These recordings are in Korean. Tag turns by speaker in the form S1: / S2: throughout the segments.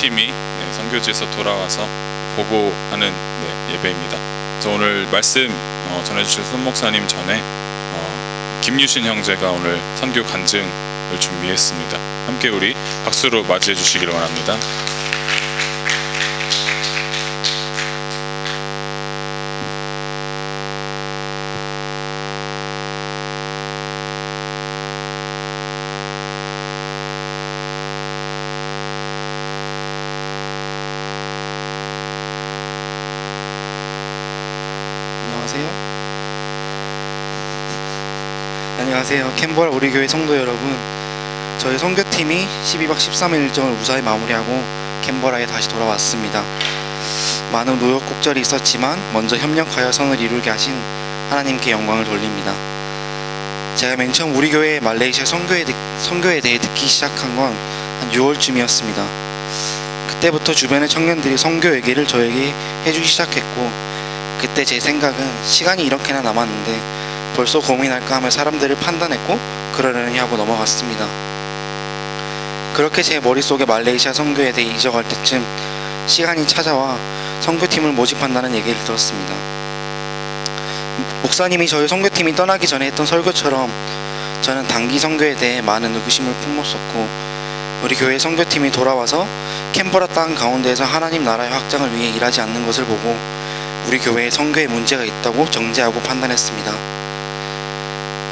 S1: 선교팀이 선교지에서 돌아와서 보고하는 예배입니다. 그래서 오늘 말씀 전해주실 손 목사님 전에 김유신 형제가 오늘 선교 간증을 준비했습니다. 함께 우리 박수로 맞이해 주시기를 원합니다.
S2: 안녕하세요. 캔버라 우리 교회 성도 여러분, 저희 선교팀이 12박 13일 일정을 무사히 마무리하고 캔버라에 다시 돌아왔습니다. 많은 우여곡절이 있었지만 먼저 협력하여 선을 이루게 하신 하나님께 영광을 돌립니다. 제가 맨 처음 우리 교회 말레이시아 선교에 대해 듣기 시작한 건 한 6월쯤이었습니다. 그때부터 주변의 청년들이 선교 얘기를 저에게 해주기 시작했고, 그때 제 생각은 시간이 이렇게나 남았는데 벌써 고민할까 하며 사람들을 판단했고 그러려니 하고 넘어갔습니다. 그렇게 제 머릿속에 말레이시아 선교에 대해 잊어갈 때쯤 시간이 찾아와 선교팀을 모집한다는 얘기를 들었습니다. 목사님이 저희 선교팀이 떠나기 전에 했던 설교처럼 저는 단기 선교에 대해 많은 의구심을 품었었고, 우리 교회 선교팀이 돌아와서 캔버라 땅 가운데에서 하나님 나라의 확장을 위해 일하지 않는 것을 보고 우리 교회에 선교에 문제가 있다고 정죄하고 판단했습니다.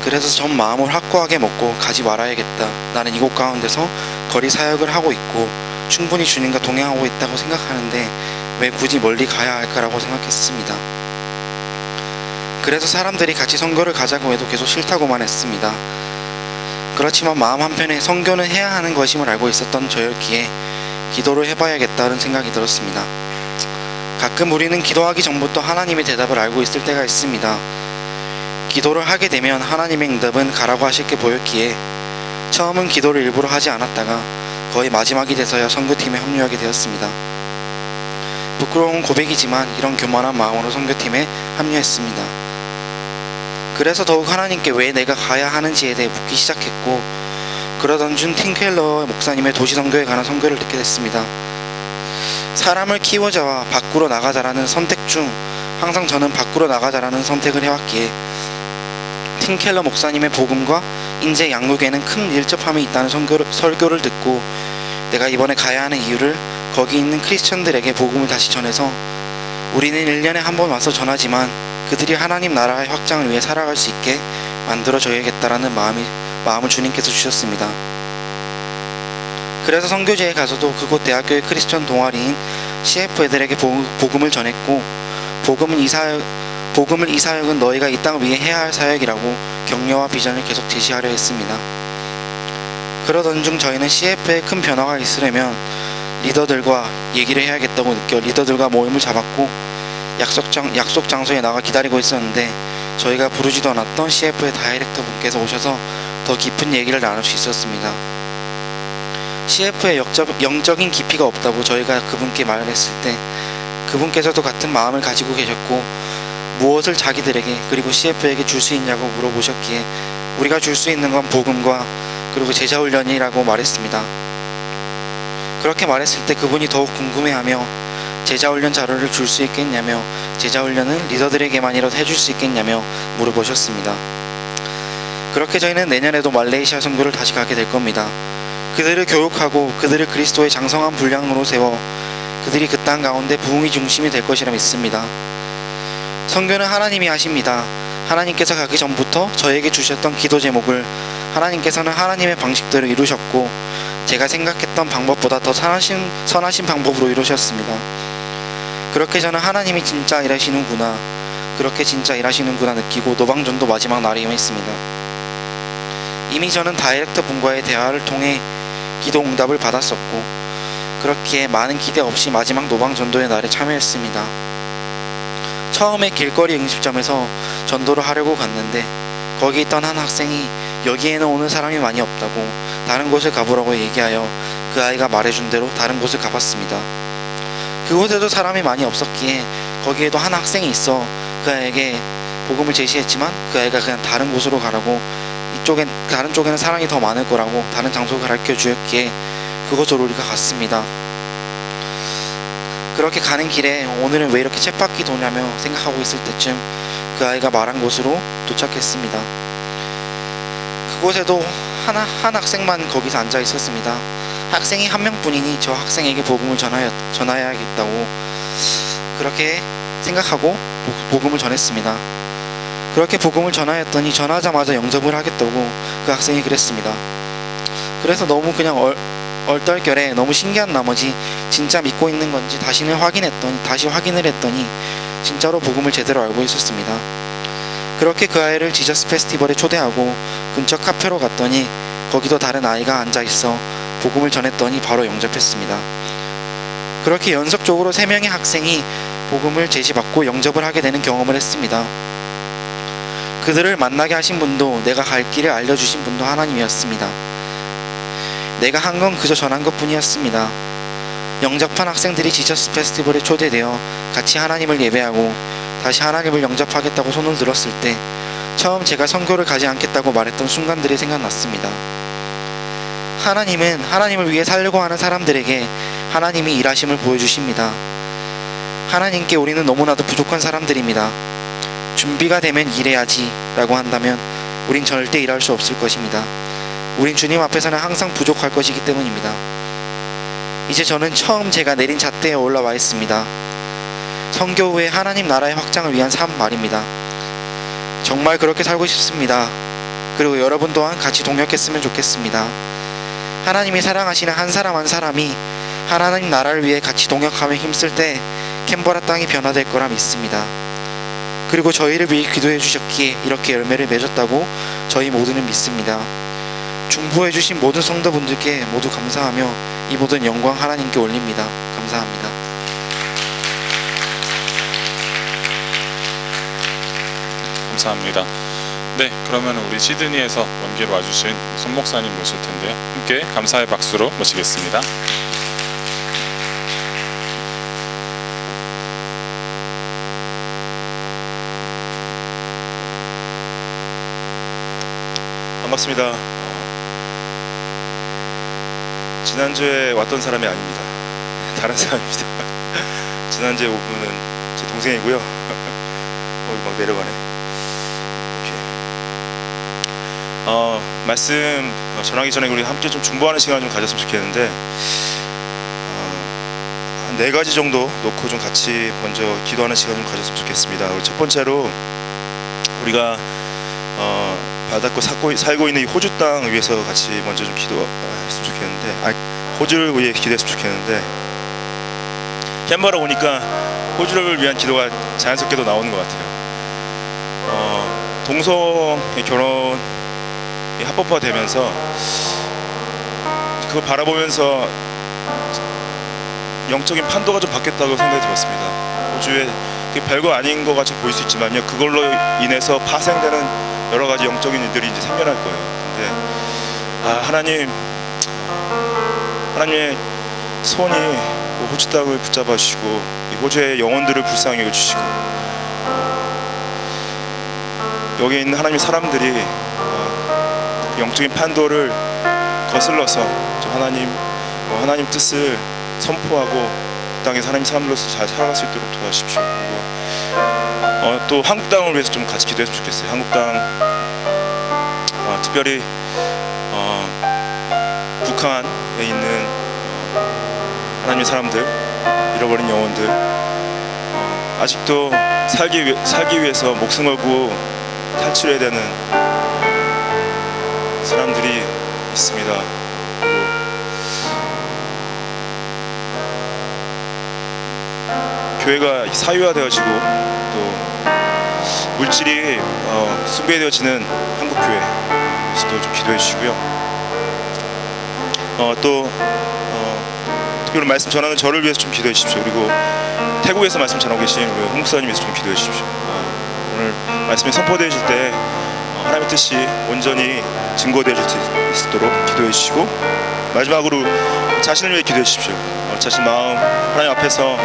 S2: 그래서 전 마음을 확고하게 먹고 가지 말아야겠다. 나는 이곳 가운데서 거리 사역을 하고 있고 충분히 주님과 동행하고 있다고 생각하는데 왜 굳이 멀리 가야 할까라고 생각했습니다. 그래서 사람들이 같이 선교를 가자고 해도 계속 싫다고만 했습니다. 그렇지만 마음 한편에 선교는 해야 하는 것임을 알고 있었던 저였기에 기도를 해봐야겠다는 생각이 들었습니다. 가끔 우리는 기도하기 전부터 하나님의 대답을 알고 있을 때가 있습니다. 기도를 하게 되면 하나님의 응답은 가라고 하실 게 보였기에 처음은 기도를 일부러 하지 않았다가 거의 마지막이 돼서야 선교팀에 합류하게 되었습니다. 부끄러운 고백이지만 이런 교만한 마음으로 선교팀에 합류했습니다. 그래서 더욱 하나님께 왜 내가 가야 하는지에 대해 묻기 시작했고, 그러던 중 팀 켈러 목사님의 도시 선교에 관한 선교를 듣게 됐습니다. 사람을 키우자와 밖으로 나가자라는 선택 중 항상 저는 밖으로 나가자라는 선택을 해왔기에 팀 켈러 목사님의 복음과 인재 양육에는 큰 밀접함이 있다는 설교를 듣고 내가 이번에 가야 하는 이유를 거기 있는 크리스천들에게 복음을 다시 전해서 우리는 1년에 한 번 와서 전하지만 그들이 하나님 나라의 확장을 위해 살아갈 수 있게 만들어줘야겠다라는 마음을 주님께서 주셨습니다. 그래서 선교지에 가서도 그곳 대학교의 크리스천 동아리인 CF 애들에게 복음을 전했고, 복음을 이 사역은 너희가 이 땅을 위해 해야 할 사역이라고 격려와 비전을 계속 제시하려 했습니다. 그러던 중 저희는 CF에 큰 변화가 있으려면 리더들과 얘기를 해야겠다고 느껴 리더들과 모임을 잡았고, 약속 장소에 나가 기다리고 있었는데 저희가 부르지도 않았던 CF의 다이렉터 분께서 오셔서 더 깊은 얘기를 나눌 수 있었습니다. CF에 영적인 깊이가 없다고 저희가 그분께 말을 했을 때 그분께서도 같은 마음을 가지고 계셨고, 무엇을 자기들에게 그리고 CF에게 줄 수 있냐고 물어보셨기에 우리가 줄 수 있는 건 복음과 그리고 제자훈련이라고 말했습니다. 그렇게 말했을 때 그분이 더욱 궁금해하며 제자훈련 자료를 줄 수 있겠냐며 제자훈련은 리더들에게만이라도 해줄 수 있겠냐며 물어보셨습니다. 그렇게 저희는 내년에도 말레이시아 선교를 다시 가게 될 겁니다. 그들을 교육하고 그들을 그리스도의 장성한 분량으로 세워 그들이 그 땅 가운데 부흥의 중심이 될 것이라 믿습니다. 선교는 하나님이 하십니다. 하나님께서 가기 전부터 저에게 주셨던 기도 제목을 하나님께서는 하나님의 방식대로 이루셨고 제가 생각했던 방법보다 더 선하신 방법으로 이루셨습니다. 그렇게 저는 하나님이 진짜 일하시는구나, 그렇게 진짜 일하시는구나 느끼고 노방전도 마지막 날이 임했습니다. 이미 저는 다이렉터 분과의 대화를 통해 기도 응답을 받았었고, 그렇기에 많은 기대 없이 마지막 노방전도의 날에 참여했습니다. 처음에 길거리 응집점에서 전도를 하려고 갔는데 거기 있던 한 학생이 여기에는 오는 사람이 많이 없다고 다른 곳을 가보라고 얘기하여 그 아이가 말해준 대로 다른 곳을 가봤습니다. 그곳에도 사람이 많이 없었기에 거기에도 한 학생이 있어 그 아이에게 복음을 제시했지만 그 아이가 그냥 다른 곳으로 가라고, 다른 쪽에는 사람이 더 많을 거라고 다른 장소를 가르쳐 주었기에 그곳으로 우리가 갔습니다. 그렇게 가는 길에 오늘은 왜 이렇게 쳇바퀴 도냐며 생각하고 있을 때쯤 그 아이가 말한 곳으로 도착했습니다. 그곳에도 한 학생만 거기서 앉아 있었습니다. 학생이 한 명뿐이니 저 학생에게 복음을 전하여야겠다고 그렇게 생각하고 복음을 전했습니다. 그렇게 복음을 전하였더니 전하자마자 영접을 하겠다고 그 학생이 그랬습니다. 그래서 너무 그냥 얼떨결에 너무 신기한 나머지 진짜 믿고 있는 건지 다시 확인을 했더니 진짜로 복음을 제대로 알고 있었습니다. 그렇게 그 아이를 지저스 페스티벌에 초대하고 근처 카페로 갔더니 거기도 다른 아이가 앉아있어 복음을 전했더니 바로 영접했습니다. 그렇게 연속적으로 3명의 학생이 복음을 제시받고 영접을 하게 되는 경험을 했습니다. 그들을 만나게 하신 분도 내가 갈 길을 알려주신 분도 하나님이었습니다. 내가 한 건 그저 전한 것뿐이었습니다. 영접한 학생들이 지저스 페스티벌에 초대되어 같이 하나님을 예배하고 다시 하나님을 영접하겠다고 손을 들었을 때 처음 제가 선교를 가지 않겠다고 말했던 순간들이 생각났습니다. 하나님은 하나님을 위해 살려고 하는 사람들에게 하나님이 일하심을 보여주십니다. 하나님께 우리는 너무나도 부족한 사람들입니다. 준비가 되면 일해야지 라고 한다면 우린 절대 일할 수 없을 것입니다. 우린 주님 앞에서는 항상 부족할 것이기 때문입니다. 이제 저는 처음 제가 내린 잣대에 올라와 있습니다. 선교 후에 하나님 나라의 확장을 위한 삶 말입니다. 정말 그렇게 살고 싶습니다. 그리고 여러분 또한 같이 동역했으면 좋겠습니다. 하나님이 사랑하시는 한 사람 한 사람이 하나님 나라를 위해 같이 동역하며 힘쓸 때 캔버라 땅이 변화될 거라 믿습니다. 그리고 저희를 위해 기도해 주셨기에 이렇게 열매를 맺었다고 저희 모두는 믿습니다. 중보해 주신 모든 성도분들께 모두 감사하며 이 모든 영광 하나님께 올립니다. 감사합니다.
S1: 감사합니다. 네, 그러면 우리 시드니에서 원기로 와주신 손 목사님 모실 텐데요. 함께 감사의 박수로 모시겠습니다.
S3: 반갑습니다. 지난주에 왔던 사람이 아닙니다. 다른 사람입니다. 지난주에 온 분은 제 동생이고요. 막 내려가네. 이렇게. 말씀 전하기 전에 우리 함께 좀 중보하는 시간 좀 가졌으면 좋겠는데, 한 4가지 정도 놓고 좀 같이 먼저 기도하는 시간 좀 가졌으면 좋겠습니다. 첫 번째로 우리가 바닥고 살고 있는 이 호주 땅 위해서 같이 먼저 좀 기도했으면 좋겠는데, 호주를 위해 기도했으면 좋겠는데, 캔버라 오니까 호주를 위한 기도가 자연스럽게도 나오는 것 같아요. 동성의 결혼이 합법화되면서 그걸 바라보면서 영적인 판도가 좀 바뀌었다고 생각이 들었습니다. 호주에 별거 아닌 것 같이 보일 수 있지만요, 그걸로 인해서 파생되는 여러 가지 영적인 일들이 이제 생겨날 거예요. 근데 하나님의 손이 호주 땅을 붙잡아 주시고 이 호주의 영혼들을 불쌍히 여겨주시고, 여기 있는 하나님의 사람들이 영적인 판도를 거슬러서 하나님 뜻을 선포하고 이 땅에서 하나님 사람으로서 잘 살아갈 수 있도록 도와주십시오. 그리고 또 한국 땅을 위해서 좀 같이 기도했으면 좋겠어요. 한국 땅, 특별히 북한에 있는 하나님의 사람들, 잃어버린 영혼들, 아직도 살기 위해서 목숨 걸고 탈출해야 되는 사람들이 있습니다. 교회가 사유화되어지고 또 물질이 숭배되어지는 한국교회에서도 좀 기도해 주시고요. 또 특별히 말씀 전하는 저를 위해서 좀 기도해 주십시오. 그리고 태국에서 말씀 전하고 계신 우리 홍 목사님 위해서 좀 기도해 주십시오. 오늘 말씀이 선포되어질 때 하나님의 뜻이 온전히 증거되어질 수 있도록 기도해 주시고, 마지막으로 자신을 위해 기도해 주십시오. 자신 마음 하나님 앞에서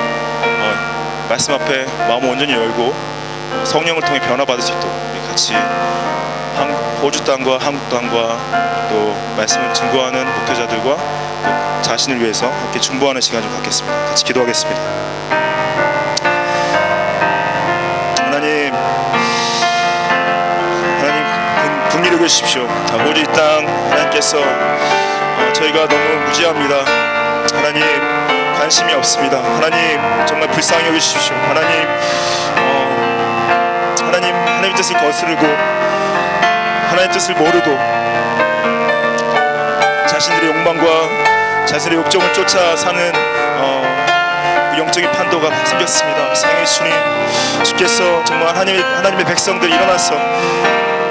S3: 말씀 앞에 마음을 온전히 열고 성령을 통해 변화받을 수 있도록 같이 호주 땅과 한국 땅과 또 말씀을 증거하는 목회자들과 자신을 위해서 함께 중보하는 시간 좀 갖겠습니다. 같이 기도하겠습니다. 하나님 긍휼히 여기십시오. 오직 이 땅 하나님께서 저희가 너무 무지합니다. 하나님 관심이 없습니다. 하나님 정말 불쌍히 여기십시오. 하나님 뜻을 거스르고 하나님 뜻을 모르고 자신들의 욕망과 자신의 욕정을 쫓아 사는 영적인 판도가 생겼습니다. 사랑의 주님, 주께서 정말 하나님의 백성들 일어나서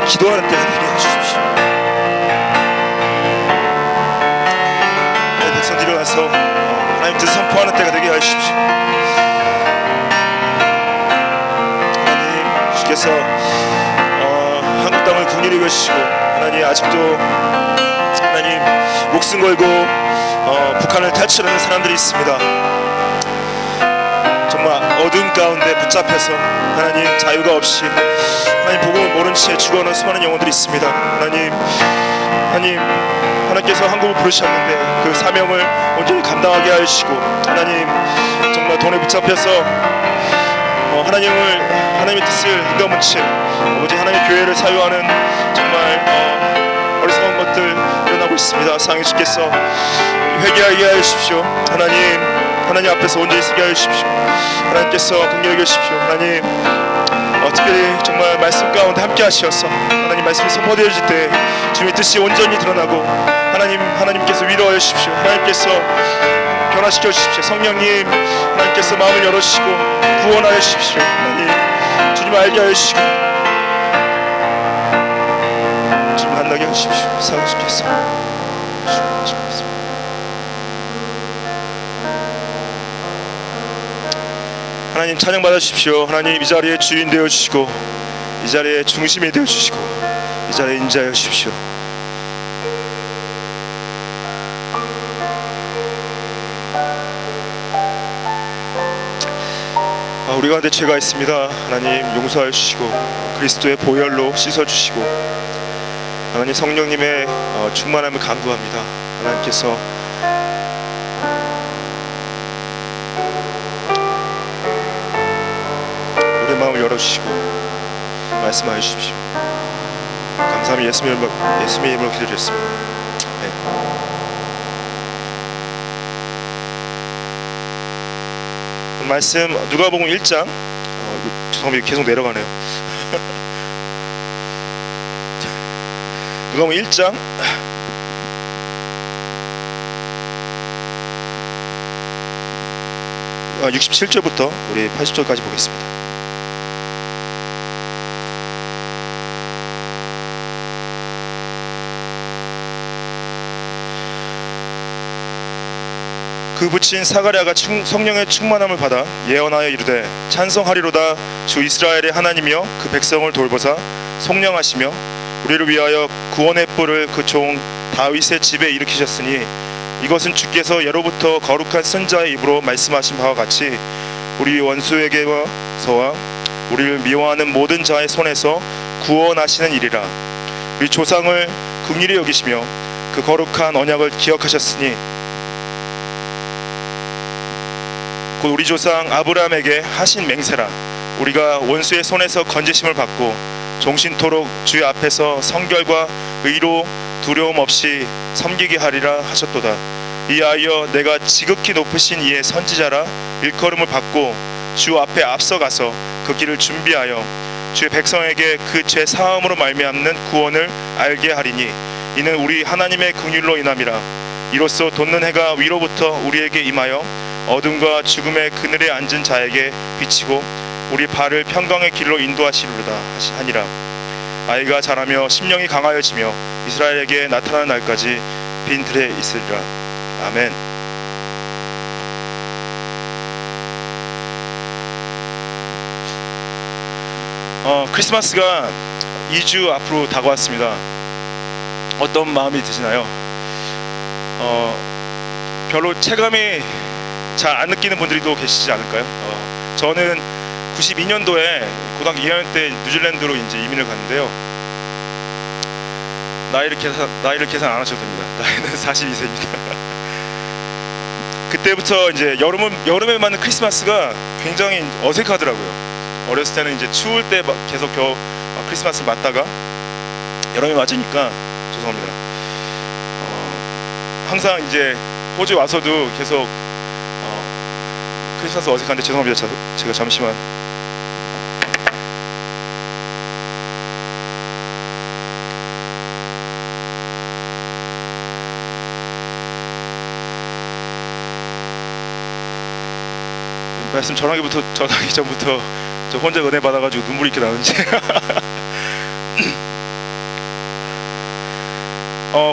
S3: 기도하는 때가 되게 해주십시오. 하나님의 백성들 일어나서 하나님 뜻을 선포하는 때가 되게 해주십시오. 하나님, 주께서 한국 땅을 긍휼히 여기시고 하나님 아직도 하나님 목숨 걸고 북한을 탈출하는 사람들이 있습니다. 정말 어둠 가운데 붙잡혀서 하나님 자유가 없이 하나님 복음을 모른 채 죽어가는 수많은 영혼들이 있습니다. 하나님께서 한국을 부르셨는데 그 사명을 온전히 감당하게 하시고 하나님 정말 돈에 붙잡혀서 하나님의 뜻을 휘감은 채 아버지 하나님의 교회를 사유하는 정말 어리석은 것들 일어나고 있습니다. 사랑의 주께서 회개하게 하십시오. 하나님 앞에서 온전히 서게 하십시오. 하나님께서 긍휼히 여기십시오. 하나님 특별히 정말 말씀 가운데 함께 하시어서 하나님 말씀이 선포되어질 때 주님의 뜻이 온전히 드러나고 하나님께서 위로하여 주십시오. 하나님께서 변화시켜 주십시오. 성령님 하나님께서 마음을 열어주시고 구원하여 주십시오. 하나님 주님 알게 하여 주시고 주님 만나게 하여 주십시오. 사랑해 주께서 하나님 찬양 받아주십시오. 하나님 이 자리에 주인 되어주시고 이 자리에 중심이 되어주시고 이 자리에 인자하여 주십시오. 우리 가운데 죄가 있습니다. 하나님 용서하여 주시고 그리스도의 보혈로 씻어주시고 하나님 성령님의 충만함을 간구합니다. 하나님께서 우리의 마음을 열어주시고 말씀하여 주십시오. 감사합니다. 예수님의 이름으로 기도드렸습니다. 네. 말씀 누가복음 1장 죄송합니다. 계속 내려가네요. 누가복음 1장 67절부터 우리 80절까지 보겠습니다. 그 붙인 사가랴가 성령의 충만함을 받아 예언하여 이르되 찬송하리로다. 주 이스라엘의 하나님이여 그 백성을 돌보사 속량하시며 우리를 위하여 구원의 뿔을 그 종 다윗의 집에 일으키셨으니 이것은 주께서 예로부터 거룩한 선자의 입으로 말씀하신 바와 같이 우리 원수에게서와 우리를 미워하는 모든 자의 손에서 구원하시는 일이라. 우리 조상을 긍휼히 여기시며 그 거룩한 언약을 기억하셨으니 곧 우리 조상 아브라함에게 하신 맹세라. 우리가 원수의 손에서 건지심을 받고 종신토록 주의 앞에서 성결과 의로 두려움 없이 섬기게 하리라 하셨도다. 이하여 내가 지극히 높으신 이의 선지자라 일컬음을 받고 주 앞에 앞서가서 그 길을 준비하여 주의 백성에게 그 죄 사함으로 말미암는 구원을 알게 하리니 이는 우리 하나님의 긍휼로 인함이라. 이로써 돋는 해가 위로부터 우리에게 임하여 어둠과 죽음의 그늘에 앉은 자에게 비치고 우리 발을 평강의 길로 인도하시리로다 하니라. 아이가 자라며 심령이 강하여지며 이스라엘에게 나타나는 날까지 빈들에 있으리라. 아멘. 크리스마스가 2주 앞으로 다가왔습니다. 어떤 마음이 드시나요? 별로 체감이 잘 안 느끼는 분들도 계시지 않을까요? 저는 92년도에 고등학교 2학년 때 뉴질랜드로 이제 이민을 갔는데요. 나이를 계산 안 하셔도 됩니다. 나이는 42세입니다. 그때부터 이제 여름에 맞는 크리스마스가 굉장히 어색하더라고요. 어렸을 때는 이제 추울 때 계속 크리스마스를 맞다가 여름에 맞으니까 죄송합니다. 항상 이제 호주에 와서도 계속 크리스마스 어색한데 죄송합니다. 제가 잠시만. 말씀 전하기 전부터 저 혼자 은혜 받아가지고 눈물이 이렇게 나는지.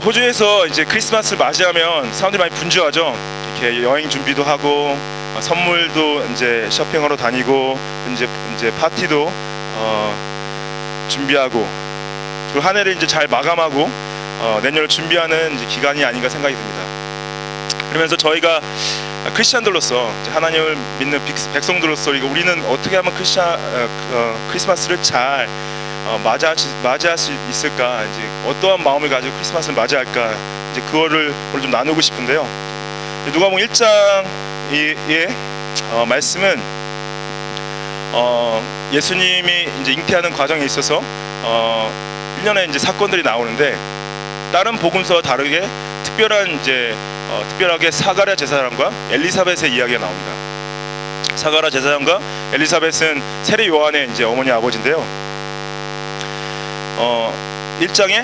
S3: 호주에서 이제 크리스마스를 맞이하면 사람들이 많이 분주하죠. 이렇게 여행 준비도 하고 선물도 이제 쇼핑하러 다니고 이제 파티도 준비하고 그리고 한 해를 이제 잘 마감하고 내년을 준비하는 이제 기간이 아닌가 생각이 듭니다. 그러면서 저희가 크리스찬들로서 하나님을 믿는 백성들로서 우리는 어떻게 하면 크리스마스를 잘 맞이할 수 있을까, 이제 어떠한 마음을 가지고 크리스마스를 맞이할까, 이제 그거를 오늘 좀 나누고 싶은데요. 누가복음 1장의 말씀은 예수님이 이제 잉태하는 과정에 있어서 1년에 이제 사건들이 나오는데 다른 복음서와 다르게 특별하게 사가랴 제사장과 엘리사벳의 이야기가 나옵니다. 사가랴 제사장과 엘리사벳은 세례 요한의 이제 어머니 아버지인데요. 1장의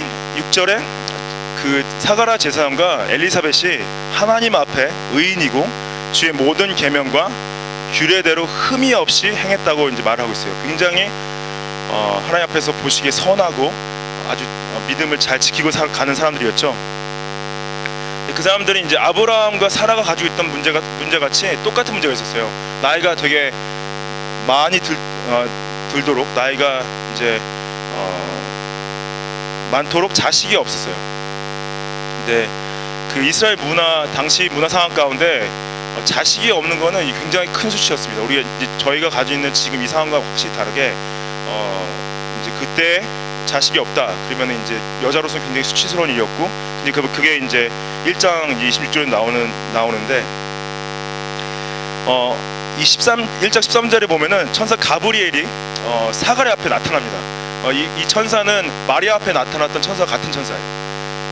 S3: 6절에 그 사가랴 제사장과 엘리사벳이 하나님 앞에 의인이고 주의 모든 계명과 규례대로 흠이 없이 행했다고 이제 말하고 있어요. 굉장히 하나님 앞에서 보시기에 선하고 아주 믿음을 잘 지키고 가는 사람들이었죠. 그 사람들이 이제 아브라함과 사라가 가지고 있던 문제같이 똑같은 문제가 있었어요. 나이가 되게 많이 들도록 나이가 이제 많도록 자식이 없었어요. 근데 그 이스라엘 당시 문화 상황 가운데 자식이 없는 거는 굉장히 큰 수치였습니다. 저희가 가지고 있는 지금 이 상황과 확실히 다르게 이제 그때 자식이 없다 그러면 이제 여자로서 굉장히 수치스러운 일이었고, 이제 그게 이제 1장 26절에 나오는데 1장 13절에 보면은 천사 가브리엘이 사가랴 앞에 나타납니다. 이 천사는 마리아 앞에 나타났던 천사와 같은 천사예요.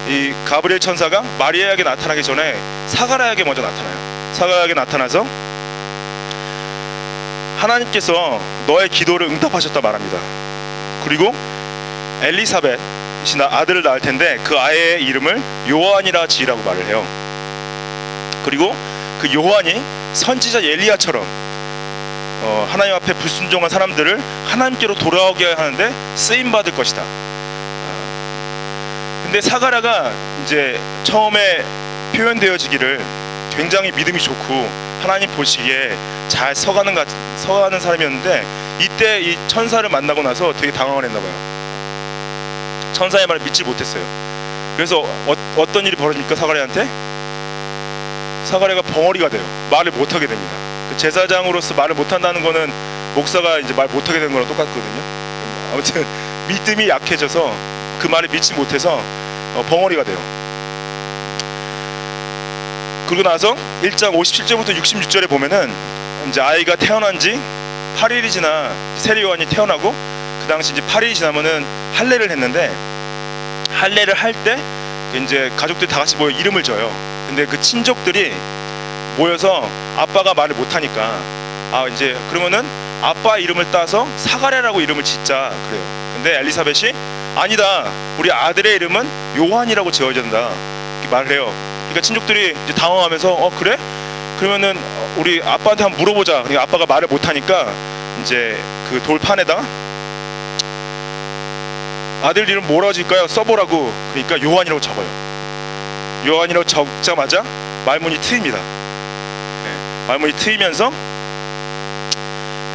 S3: 이 가브리엘 천사가 마리아에게 나타나기 전에 사가랴에게 먼저 나타나요. 사가랴에게 나타나서 하나님께서 너의 기도를 응답하셨다 말합니다. 그리고 엘리사벳이 아들을 낳을 텐데 그 아이의 이름을 요한이라 지으라고 말을 해요. 그리고 그 요한이 선지자 엘리야처럼 하나님 앞에 불순종한 사람들을 하나님께로 돌아오게 하는데 쓰임 받을 것이다. 근데 사가랴가 이제 처음에 표현되어지기를 굉장히 믿음이 좋고 하나님 보시기에 잘 서가는 사람이었는데 이때 이 천사를 만나고 나서 되게 당황을 했나 봐요. 천사의 말을 믿지 못했어요. 그래서 어떤 일이 벌어집니까? 사가랴한테? 사가랴가 벙어리가 돼요. 말을 못하게 됩니다. 그 제사장으로서 말을 못한다는 거는 목사가 이제 말 못하게 되는 거랑 똑같거든요. 아무튼 믿음이 약해져서 그 말을 믿지 못해서 벙어리가 돼요. 그리고 나서 1장 57절부터 66절에 보면은 이제 아이가 태어난 지 8일이 지나 세례 요한이 태어나고 그 당시 이제 8일이 지나면은 할례를 했는데 할례를 할 때 이제 가족들이 다 같이 모여 이름을 져요. 근데 그 친족들이 모여서 아빠가 말을 못하니까 이제 그러면은 아빠 이름을 따서 사가랴라고 이름을 짓자 그래요. 근데 엘리사벳이 아니다, 우리 아들의 이름은 요한이라고 지어야 된다 이렇게 말을 해요. 그러니까 친족들이 이제 당황하면서 그래? 그러면은 우리 아빠한테 한번 물어보자. 그러니까 아빠가 말을 못하니까 이제 그 돌판에다 아들 이름 뭐라고 지을까요? 써보라고. 그러니까 요한이라고 적어요. 요한이라고 적자마자 말문이 트입니다. 말문이 트이면서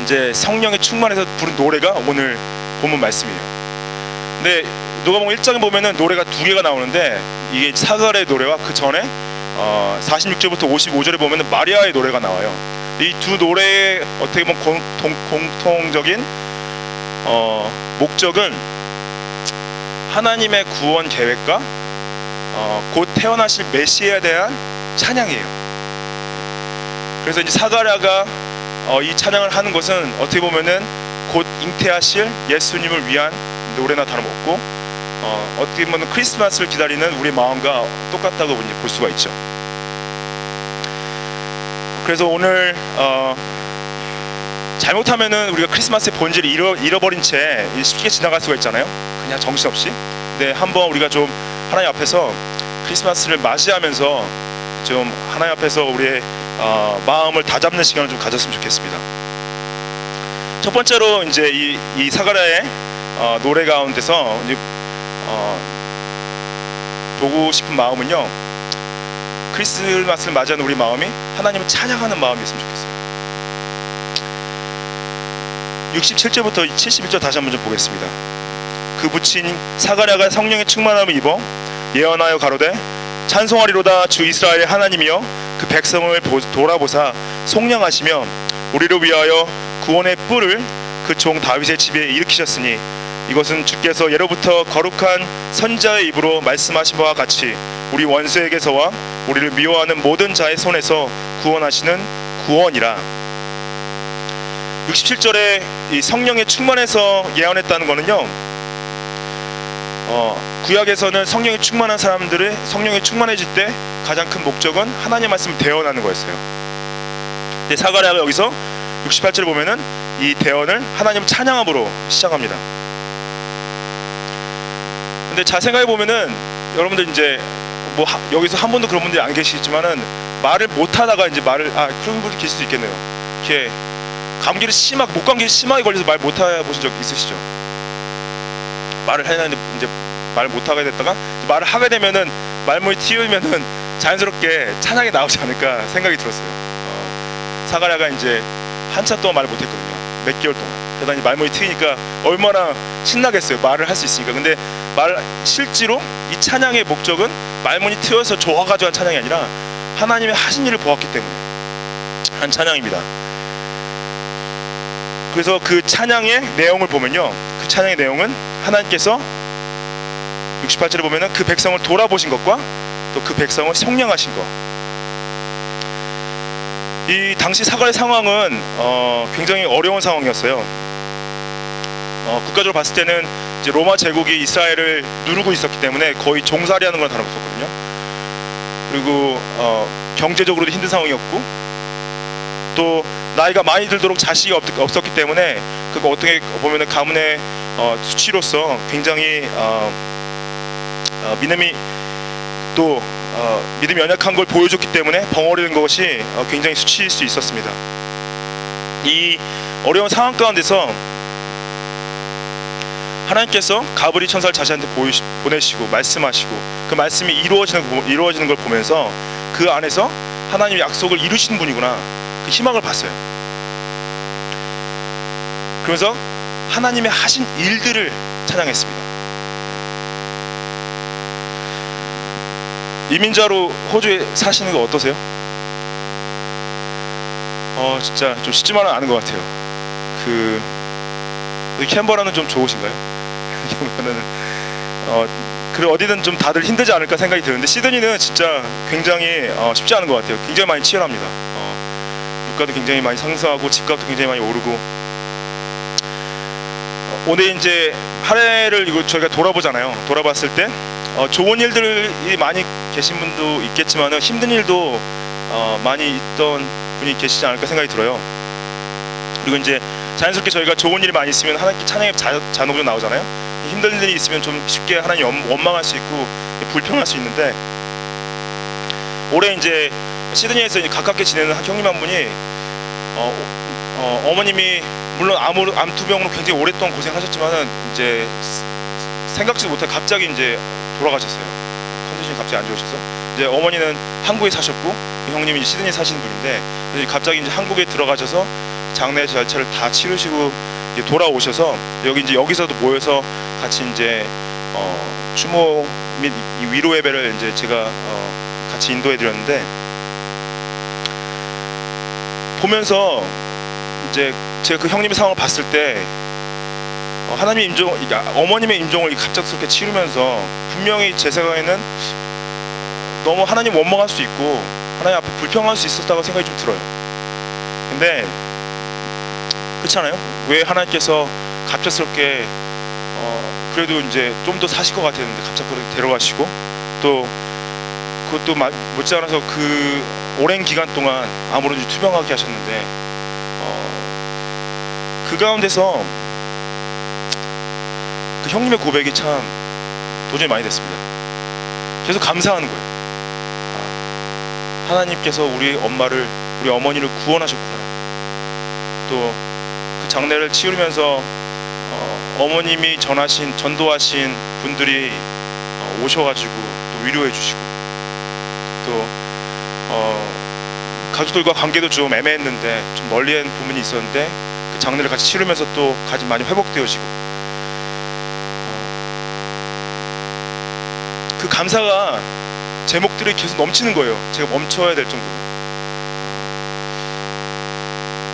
S3: 이제 성령의 충만해서 부른 노래가 오늘 본문 말씀이에요. 근데 누가복음 1장에 보면은 노래가 두 개가 나오는데 이게 사가랴의 노래와 그 전에 46절부터 55절에 보면은 마리아의 노래가 나와요. 이 두 노래의 어떻게 보면 공통적인 목적은 하나님의 구원 계획과 곧 태어나실 메시아에 대한 찬양이에요. 그래서 이제 사가랴가 이 찬양을 하는 것은 어떻게 보면은 곧 잉태하실 예수님을 위한 노래나 다름없고 어떻게 보면 크리스마스를 기다리는 우리 마음과 똑같다고 볼 수가 있죠. 그래서 오늘 잘못하면은 우리가 크리스마스의 본질을 잃어버린 채 쉽게 지나갈 수가 있잖아요. 그냥 정신없이. 근데 한번 우리가 좀 하나님 앞에서 크리스마스를 맞이하면서 좀 하나님 앞에서 우리의 마음을 다잡는 시간을 좀 가졌으면 좋겠습니다. 첫 번째로 이제 이 사가랴의 노래 가운데서 이제 보고 싶은 마음은요, 크리스마스를 맞이하는 우리 마음이 하나님을 찬양하는 마음이었으면 좋겠어요. 67절부터 71절 다시 한번 좀 보겠습니다. 그 부친 사가랴가 성령의 충만함을 입어 예언하여 가로되 찬송하리로다 주 이스라엘의 하나님이여 그 백성을 돌아보사 속량하시며 우리를 위하여 구원의 뿔을 그 종 다윗의 집에 일으키셨으니 이것은 주께서 예로부터 거룩한 선지자의 입으로 말씀하신 바와 같이 우리 원수에게서와 우리를 미워하는 모든 자의 손에서 구원하시는 구원이라. 67절에 이 성령의 충만해서 예언했다는 것은요, 구약에서는 성령이 충만한 사람들의 성령이 충만해질 때 가장 큰 목적은 하나님의 말씀을 대언하는 거였어요. 근데 사가랴가 여기서 68절에 보면은 이 대언을 하나님 찬양함으로 시작합니다. 근데 잘 생각해 보면은 여러분들 이제 뭐 여기서 한 분도 그런 분들이 안 계시겠지만은 말을 못 하다가 이제 그런 분이 계실 수 있겠네요. 이렇게 목감기를 심하게 걸려서 말 못 해보신 적 있으시죠? 말을 하는데 이제 말을 못 하게 됐다가 말을 하게 되면은 말문이 튀우면은 자연스럽게 찬양이 나오지 않을까 생각이 들었어요. 사가랴가 이제 한참 동안 말을 못 했거든요. 몇 개월 동안. 그러다 말문이 트이니까 얼마나 신나겠어요. 말을 할 수 있으니까. 근데 실제로 이 찬양의 목적은 말문이 트여서 좋아가지고 한 찬양이 아니라 하나님의 하신 일을 보았기 때문에 한 찬양입니다. 그래서 그 찬양의 내용을 보면요, 그 찬양의 내용은 하나님께서 68절에 보면은 그 백성을 돌아보신 것과 또 그 백성을 속량하신 것. 이 당시 사가랴의 상황은 굉장히 어려운 상황이었어요. 국가적으로 봤을 때는 이제 로마 제국이 이스라엘을 누르고 있었기 때문에 거의 종살이하는 건 다름없었거든요. 그리고 경제적으로도 힘든 상황이었고, 또 나이가 많이 들도록 자식이 없었기 때문에 그거 어떻게 보면은 가문의 수치로서 굉장히 믿음이 연약한 걸 보여줬기 때문에 벙어리는 것이 굉장히 수치일 수 있었습니다. 이 어려운 상황 가운데서 하나님께서 가브리 천사를 자신한테 보내시고 말씀하시고 그 말씀이 이루어지는 걸 보면서 그 안에서 하나님의 약속을 이루시는 분이구나, 그 희망을 봤어요. 그래서 하나님의 하신 일들을 찬양했습니다. 이민자로 호주에 사시는 거 어떠세요? 진짜 좀 쉽지만은 않은 것 같아요. 캔버라는 좀 좋으신가요? 그래 어디든 좀 다들 힘들지 않을까 생각이 드는데 시드니는 진짜 굉장히 쉽지 않은 것 같아요. 굉장히 많이 치열합니다. 물가도 굉장히 많이 상승하고 집값도 굉장히 많이 오르고. 오늘 이제 한 해를 저희가 돌아보잖아요. 돌아봤을 때 좋은 일들이 많이 계신 분도 있겠지만 힘든 일도 많이 있던 분이 계시지 않을까 생각이 들어요. 그리고 이제 자연스럽게 저희가 좋은 일이 많이 있으면 하나님께 찬양의 잔혹이 나오잖아요. 힘든 일이 있으면 좀 쉽게 하나님 원망할 수 있고 불평할 수 있는데, 올해 이제 시드니에서 가깝게 지내는 한 형님 한 분이 어머님이 물론 암투병으로 굉장히 오랫동안 고생하셨지만은 이제 생각지도 못해 갑자기 이제 돌아가셨어요. 컨디션이 갑자기 안 좋으셔서. 이제 어머니는 한국에 사셨고 형님이 이제 시드니에 사시는 분인데 갑자기 이제 한국에 들어가셔서 장례 절차를 다 치르시고 이제 돌아오셔서 여기서도 모여서 같이 이제 추모 및 위로 예배를 이제 제가 같이 인도해 드렸는데, 보면서 이제 제가 그 형님의 상황을 봤을 때 하나님의 어머님의 임종을 갑작스럽게 치르면서 분명히 제 생각에는 너무 하나님 원망할 수 있고 하나님 앞에 불평할 수 있었다고 생각이 좀 들어요. 근데 그렇지 않아요? 왜 하나님께서 갑작스럽게 그래도 이제 좀 더 사실 것 같았는데 갑자기 데려가시고, 또 그것도 못지않아서 그 오랜 기간 동안 아무런지 투명하게 하셨는데, 그 가운데서 그 형님의 고백이 참 도전이 많이 됐습니다. 계속 감사하는 거예요. 하나님께서 우리 어머니를 구원하셨구나. 또 그 장례를 치르면서 어머님이 전도하신 분들이 오셔가지고 또 위로해 주시고, 또 가족들과 관계도 좀 애매했는데 좀 멀리한 부분이 있었는데 그 장례를 같이 치르면서 또 많이 회복되어지고, 그 감사가 제목들이 계속 넘치는 거예요. 제가 멈춰야 될 정도로.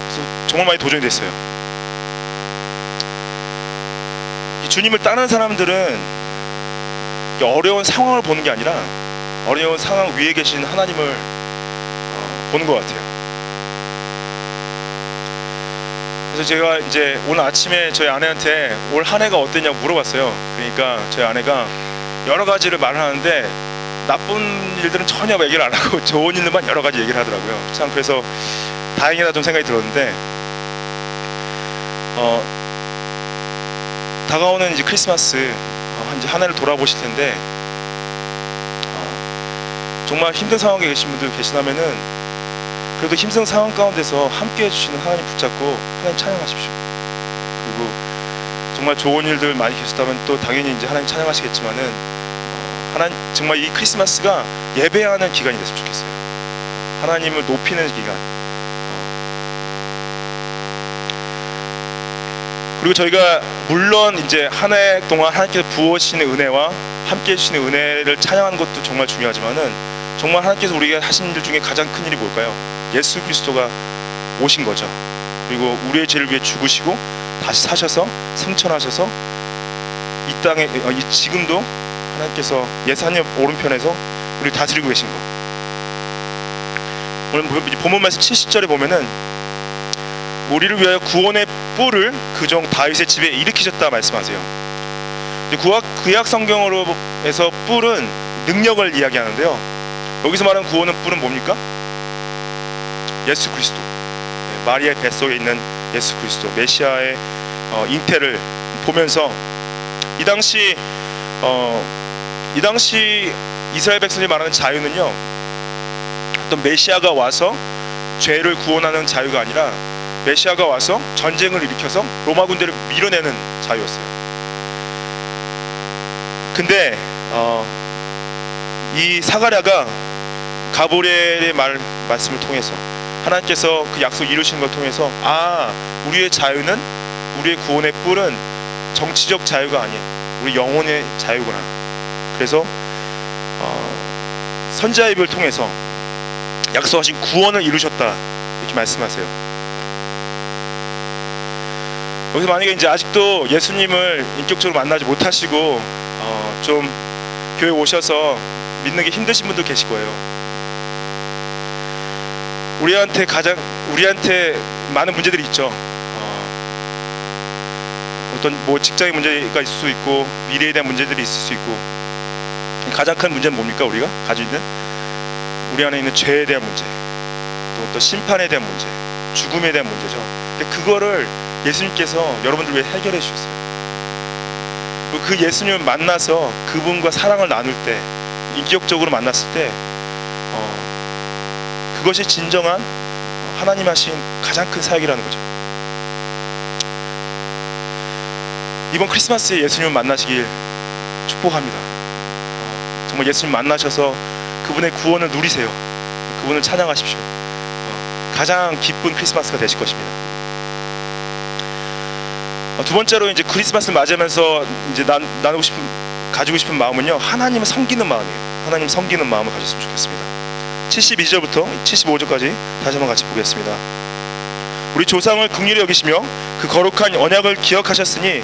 S3: 그래서 정말 많이 도전이 됐어요. 이 주님을 따르는 사람들은 어려운 상황을 보는 게 아니라 어려운 상황 위에 계신 하나님을 보는 것 같아요. 그래서 제가 이제 오늘 아침에 저희 아내한테 올 한 해가 어땠냐고 물어봤어요. 그러니까 저희 아내가 여러 가지를 말을 하는데 나쁜 일들은 전혀 얘기를 안 하고 좋은 일들만 여러 가지 얘기를 하더라고요. 참 그래서 다행이다 좀 생각이 들었는데, 다가오는 이제 크리스마스 이제 한 해를 돌아보실 텐데, 정말 힘든 상황에 계신 분들 계시다면은 그래도 힘든 상황 가운데서 함께 해주시는 하나님 붙잡고 하나님 찬양하십시오. 그리고 정말 좋은 일들 많이 계셨다면 또 당연히 이제 하나님 찬양하시겠지만은, 하나님 정말 이 크리스마스가 예배하는 기간이 됐으면 좋겠어요. 하나님을 높이는 기간. 그리고 저희가 물론 이제 한 해 동안 하나님께서 부어주시는 은혜와 함께 해주시는 은혜를 찬양하는 것도 정말 중요하지만은, 정말 하나님께서 우리가 하신 일 중에 가장 큰 일이 뭘까요? 예수 그리스도가 오신 거죠. 그리고 우리의 죄를 위해 죽으시고 다시 사셔서 승천하셔서 이 땅에 지금도 하나님께서 예수님 오른편에서 우리를 다스리고 계신 거. 오늘 본문 말씀 70절에 보면은 우리를 위하여 구원의 뿔을 그종 다윗의 집에 일으키셨다 말씀하세요. 구약 성경으로 해서 뿔은 능력을 이야기하는데요, 여기서 말하는 구원의 뿔은 뭡니까? 예수 그리스도, 마리아의 뱃속에 있는 예수 그리스도, 메시아의 잉태를 보면서 이 당시 이스라엘 백성이 말하는 자유는요, 어떤 메시아가 와서 죄를 구원하는 자유가 아니라 메시아가 와서 전쟁을 일으켜서 로마 군대를 밀어내는 자유였어요. 근데 이 사가랴가 가브리엘의 말씀을 통해서 하나님께서 그 약속 이루시는 걸 통해서, 우리의 자유는, 우리의 구원의 뿔은 정치적 자유가 아닌 우리 영혼의 자유구나. 그래서 선지자 입을 통해서 약속하신 구원을 이루셨다 이렇게 말씀하세요. 여기서 만약에 이제 아직도 예수님을 인격적으로 만나지 못하시고 좀 교회 오셔서 믿는 게 힘드신 분도 계실 거예요. 우리한테 많은 문제들이 있죠. 어떤 직장의 문제가 있을 수 있고 미래에 대한 문제들이 있을 수 있고, 가장 큰 문제는 뭡니까? 우리가 가지고 있는 우리 안에 있는 죄에 대한 문제, 또 심판에 대한 문제, 죽음에 대한 문제죠. 근데 그거를 예수님께서 여러분들 위해 해결해 주셨어요. 그리고 그 예수님을 만나서 그분과 사랑을 나눌 때, 인격적으로 만났을 때 그것이 진정한 하나님 하신 가장 큰 사역이라는 거죠. 이번 크리스마스에 예수님을 만나시길 축복합니다. 정말 예수님 만나셔서 그분의 구원을 누리세요. 그분을 찬양하십시오. 가장 기쁜 크리스마스가 되실 것입니다. 두 번째로 이제 크리스마스를 맞이하면서 이제 가지고 싶은 마음은요, 하나님을 섬기는 마음이에요. 하나님 섬기는 마음을 가졌으면 좋겠습니다. 72절부터 75절까지 다시 한번 같이 보겠습니다. 우리 조상을 긍휼히 여기시며 그 거룩한 언약을 기억하셨으니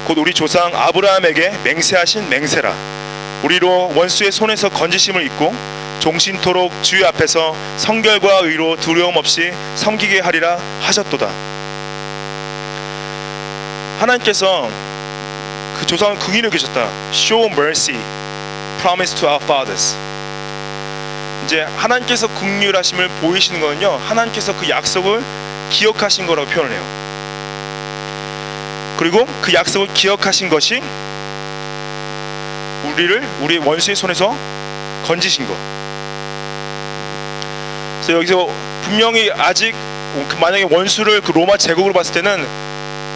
S3: 곧 우리 조상 아브라함에게 맹세하신 맹세라. 우리로 원수의 손에서 건지심을 입고 종신토록 주의 앞에서 성결과 의로 두려움 없이 섬기게 하리라 하셨도다. 하나님께서 그 조상을 긍휼히 여기셨다. Show mercy, promise to our fathers. 이제 하나님께서 긍휼하심을 보이시는 거는요, 하나님께서 그 약속을 기억하신 거라고 표현을 해요. 그리고 그 약속을 기억하신 것이 우리를 우리의 원수의 손에서 건지신 거. 그래서 여기서 분명히 아직 만약에 원수를 그 로마 제국으로 봤을 때는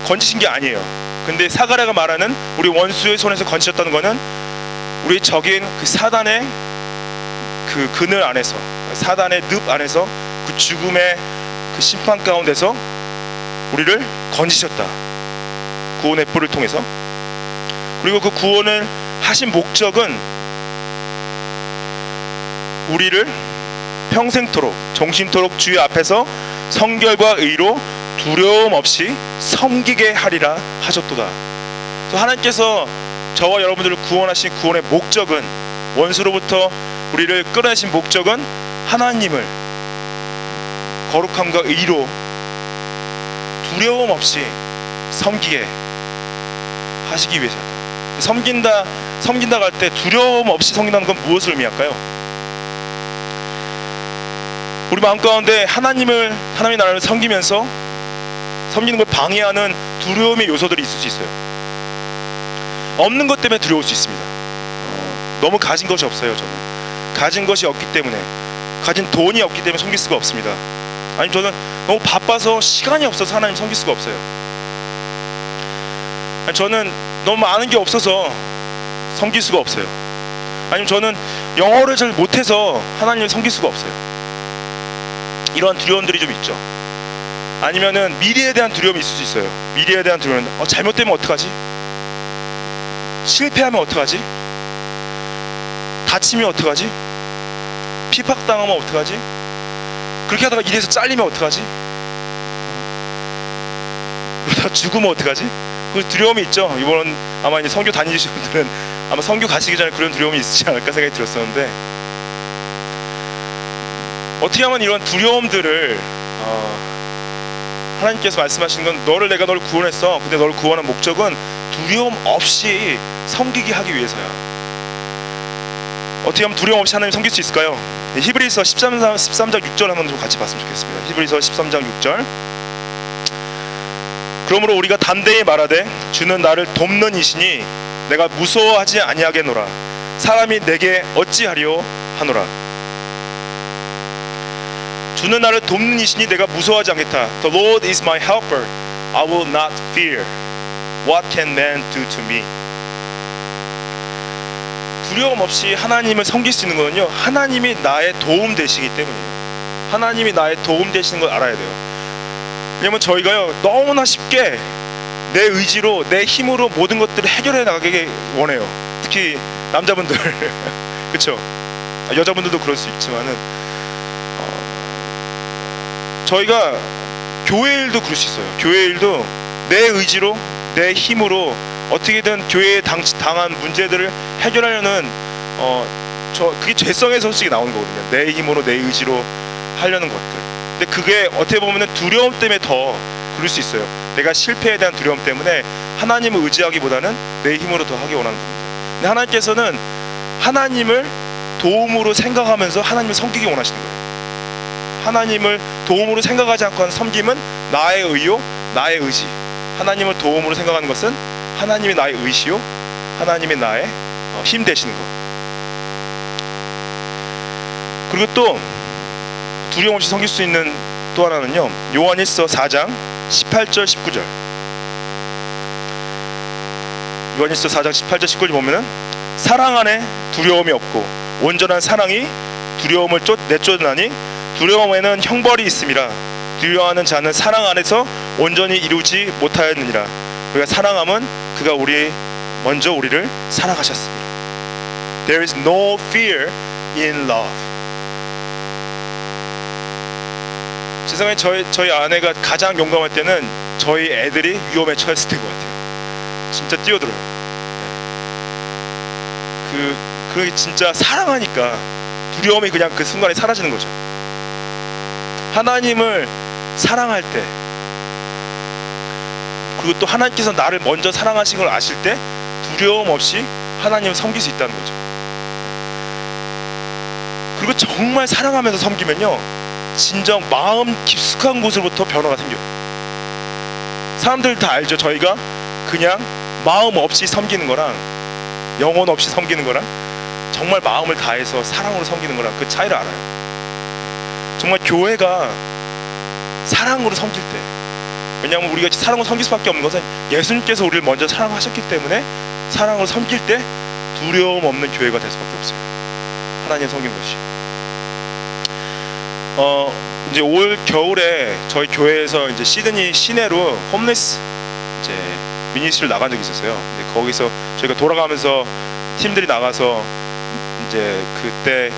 S3: 건지신 게 아니에요. 근데 사가랴가 말하는 우리 원수의 손에서 건지셨다는 거는 우리 적인 그 사단의 그 그늘 안에서, 사단의 늪 안에서, 그 죽음의 그 심판 가운데서 우리를 건지셨다. 구원의 뿔을 통해서. 그리고 그 구원을 하신 목적은 우리를 평생토록 정신토록 주의 앞에서 성결과 의로 두려움 없이 섬기게 하리라 하셨도다. 하나님께서 저와 여러분들을 구원하신 구원의 목적은, 원수로부터 우리를 끌어내신 목적은 하나님을 거룩함과 의로 두려움 없이 섬기게 하시기 위해서다. 섬긴다 할 때 두려움 없이 섬긴다는 건 무엇을 의미할까요? 우리 마음 가운데 하나님의 나라를 섬기면서 섬기는 걸 방해하는 두려움의 요소들이 있을 수 있어요. 없는 것 때문에 두려울 수 있습니다. 너무 가진 것이 없어요. 저는 가진 것이 없기 때문에, 가진 돈이 없기 때문에 섬길 수가 없습니다. 아니, 저는 너무 바빠서 시간이 없어서 하나님 섬길 수가 없어요. 아니, 저는 너무 많은 게 없어서 섬길 수가 없어요. 아니면 저는 영어를 잘 못해서 하나님을 섬길 수가 없어요. 이러한 두려움들이 좀 있죠. 아니면은 미래에 대한 두려움이 있을 수 있어요. 미래에 대한 두려움은 잘못되면 어떡하지? 실패하면 어떡하지? 다치면 어떡하지? 핍박당하면 어떡하지? 그렇게 하다가 일에서 잘리면 어떡하지? 그러다 죽으면 어떡하지? 그 두려움이 있죠. 이번 아마 이제 선교 다니시는 분들은 아마 선교 가시기 전에 그런 두려움이 있지 않을까 생각이 들었었는데, 어떻게 하면 이런 두려움들을 하나님께서 말씀하신 건 내가 너를 구원했어. 근데 너를 구원한 목적은 두려움 없이 섬기게 하기 위해서야. 어떻게 하면 두려움 없이 하나님 섬길 수 있을까요? 히브리서 13장 6절 한번 좀 같이 봤으면 좋겠습니다. 히브리서 13장 6절. 그러므로 우리가 담대히 말하되 주는 나를 돕는 이시니 내가 무서워하지 아니하겠노라. 사람이 내게 어찌하리요 하노라. 주는 나를 돕는 이시니 내가 무서워하지 않겠다. The Lord is my helper. I will not fear. What can man do to me? 두려움 없이 하나님을 섬길 수 있는 거는요, 하나님이 나의 도움 되시기 때문이에요. 하나님이 나의 도움 되시는 걸 알아야 돼요. 왜냐면 저희가요, 너무나 쉽게 내 의지로, 내 힘으로 모든 것들을 해결해 나가기 원해요. 특히 남자분들 그렇죠? 여자분들도 그럴 수 있지만은 저희가 교회 일도 그럴 수 있어요. 교회 일도 내 의지로, 내 힘으로 어떻게든 교회에 당한 문제들을 해결하려는 그게 죄성에서 솔직히 나오는 거거든요. 내 힘으로, 내 의지로 하려는 것들. 근데 그게 어떻게 보면 두려움 때문에 더 그럴 수 있어요. 내가 실패에 대한 두려움 때문에 하나님을 의지하기보다는 내 힘으로 더 하기 원하는 부분들. 근데 하나님께서는 하나님을 도움으로 생각하면서 하나님을 섬기기 원하시는 거예요. 하나님을 도움으로 생각하지 않고 하는 섬김은 나의 의요, 나의 의지. 하나님을 도움으로 생각하는 것은 하나님이 나의 의시요, 하나님이 나의 힘 되시는 것. 그리고 또 두려움 없이 섬길 수 있는 또 하나는요, 요한일서 4장 18절 19절. 요한일서 4장 18절 19절 보면은 사랑 안에 두려움이 없고 온전한 사랑이 두려움을 내쫓으나니 두려움에는 형벌이 있음이라. 두려워하는 자는 사랑 안에서 온전히 이루지 못하였느니라. 우리가 사랑함은 그가 먼저 우리를 사랑하셨습니다. There is no fear in love. 세상에 저희 아내가 가장 용감할 때는 저희 애들이 위험에 처했을 때인 것 같아요. 진짜 뛰어들어요. 그게 진짜 사랑하니까 두려움이 그냥 그 순간에 사라지는 거죠. 하나님을 사랑할 때, 그리고 또 하나님께서 나를 먼저 사랑하신 걸 아실 때 두려움 없이 하나님을 섬길 수 있다는 거죠. 그리고 정말 사랑하면서 섬기면요, 진정 마음 깊숙한 곳으로부터 변화가 생겨요. 사람들 다 알죠. 저희가 그냥 마음 없이 섬기는 거랑 영혼 없이 섬기는 거랑 정말 마음을 다해서 사랑으로 섬기는 거랑 그 차이를 알아요. 정말 교회가 사랑으로 섬길 때, 왜냐하면 우리가 사랑으로 섬길 수밖에 없는 것은 예수님께서 우리를 먼저 사랑하셨기 때문에 사랑으로 섬길 때 두려움 없는 교회가 될 수밖에 없어요. 하나님 섬긴 것이. 이제 올 겨울에 저희 교회에서 이제 시드니 시내로 홈리스 이제 미니스트리를 나간 적이 있었어요. 근데 거기서 저희가 돌아가면서 팀들이 나가서 이제 그때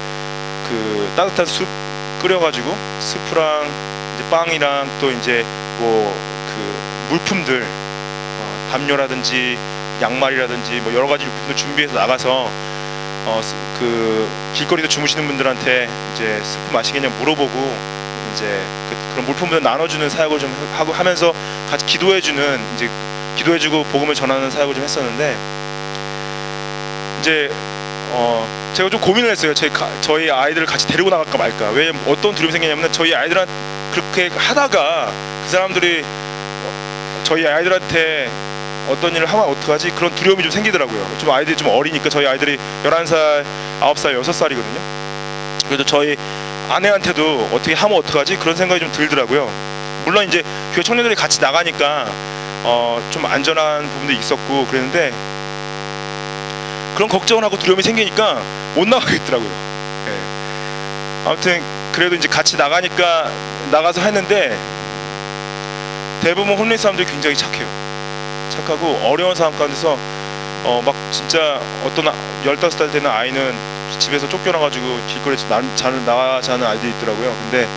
S3: 그 따뜻한 숲 끓여가지고 스프랑 이제 빵이랑 또 이제 뭐 그 물품들, 담요라든지 양말이라든지 뭐 여러 가지 물품들 준비해서 나가서 그 길거리에서 주무시는 분들한테 이제 스프 마시겠냐 물어보고 이제 그런 물품들 나눠주는 사역을 좀 하고 하면서 같이 기도해주는, 이제 기도해주고 복음을 전하는 사역을 좀 했었는데, 이제 제가 좀 고민을 했어요. 저희 아이들을 같이 데리고 나갈까 말까. 왜냐면 어떤 두려움이 생기냐면, 저희 아이들한테 그렇게 하다가 그 사람들이 저희 아이들한테 어떤 일을 하면 어떡하지? 그런 두려움이 좀 생기더라고요. 좀 아이들이 좀 어리니까. 저희 아이들이 11살, 9살, 6살이거든요. 그래서 저희 아내한테도 어떻게 하면 어떡하지? 그런 생각이 좀 들더라고요. 물론 이제 교회 청년들이 같이 나가니까 좀 안전한 부분도 있었고 그랬는데, 그런 걱정을 하고 두려움이 생기니까 못 나가겠더라고요. 네. 아무튼 그래도 이제 같이 나가서 했는데, 대부분 홈리스 사람들이 굉장히 착해요. 착하고 어려운 상황 가운데서 막 진짜 어떤 15살 되는 아이는 집에서 쫓겨나가지고 길거리에서 나가자는 아이들이 있더라고요. 근데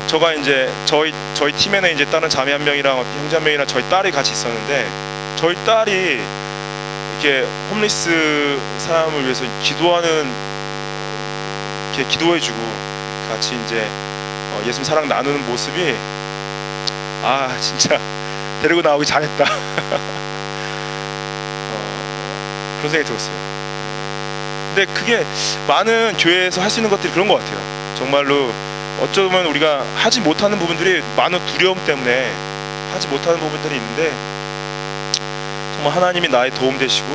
S3: 저가 이제 저희 팀에는 이제 다른 자매 한 명이랑 형제 한 명이랑 저희 딸이 같이 있었는데, 저희 딸이 이렇게 홈리스 사람을 위해서 기도하는, 이렇게 기도해주고 같이 이제 예수님 사랑 나누는 모습이, 아 진짜 데리고 나오기 잘했다. 그런 생각이 들었어요. 근데 그게 많은 교회에서 할 수 있는 것들이 그런 것 같아요. 정말로 어쩌면 우리가 하지 못하는 부분들이 많은 두려움 때문에 하지 못하는 부분들이 있는데, 정말 하나님이 나의 도움 되시고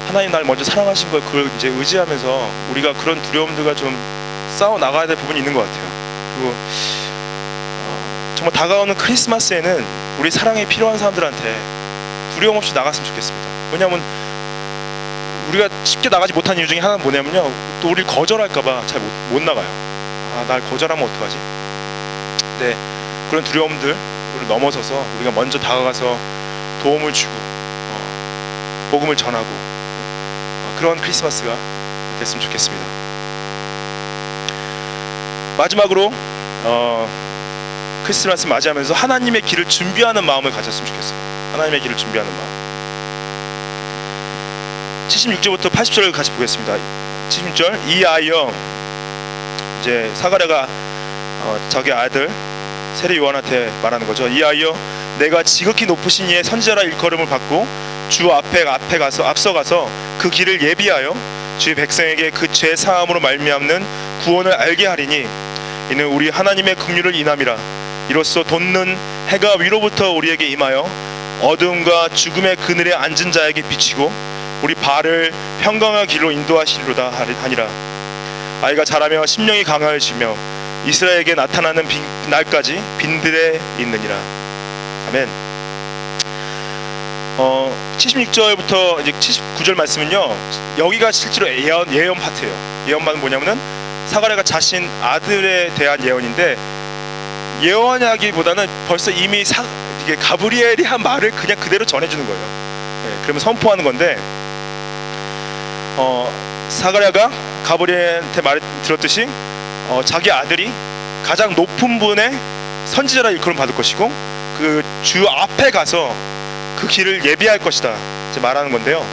S3: 하나님 나를 먼저 사랑하신 걸, 그걸 이제 의지하면서 우리가 그런 두려움들과 좀 싸워 나가야 될 부분이 있는 것 같아요. 그리고 정말 다가오는 크리스마스에는 우리 사랑이 필요한 사람들한테 두려움 없이 나갔으면 좋겠습니다. 왜냐하면 우리가 쉽게 나가지 못한 이유 중에 하나는 뭐냐면요, 또 우리를 거절할까봐 잘 못 나가요. 아, 날 거절하면 어떡하지? 네, 그런 두려움들을 넘어서서 우리가 먼저 다가가서 도움을 주고 복음을 전하고 그런 크리스마스가 됐으면 좋겠습니다. 마지막으로 크리스마스 맞이하면서 하나님의 길을 준비하는 마음을 가졌으면 좋겠어요. 하나님의 길을 준비하는 마음. 76절부터 80절을 같이 보겠습니다. 76절, 이 아이여, 이제 사가랴가 자기 아들 세례 요한한테 말하는 거죠. 이 아이여, 내가 지극히 높으신 이의 선지자라 일컬음을 받고 주 앞서가서 그 길을 예비하여 주의 백성에게 그 죄 사함으로 말미암는 구원을 알게 하리니, 이는 우리 하나님의 긍휼을 인함이라. 이로써 돋는 해가 위로부터 우리에게 임하여 어두움과 죽음의 그늘에 앉은 자에게 비치고 우리 발을 평강한 길로 인도하시리로다 하니라. 아이가 자라며 심령이 강하여지며 이스라엘에게 나타나는 날까지 빈들에 있느니라. 아멘. 76절부터 이제 79절 말씀은요, 여기가 실제로 예언 파트예요. 예언 파트는 뭐냐면은 사가랴가 자신 아들에 대한 예언인데, 예언하기보다는 벌써 이미 이게 가브리엘이 한 말을 그냥 그대로 전해주는 거예요. 네, 그러면 선포하는 건데, 사가랴가 가브리엘한테 말 들었듯이 자기 아들이 가장 높은 분의 선지자라 일컬음 받을 것이고 그 주 앞에 가서 그 길을 예비할 것이다 이제 말하는 건데요.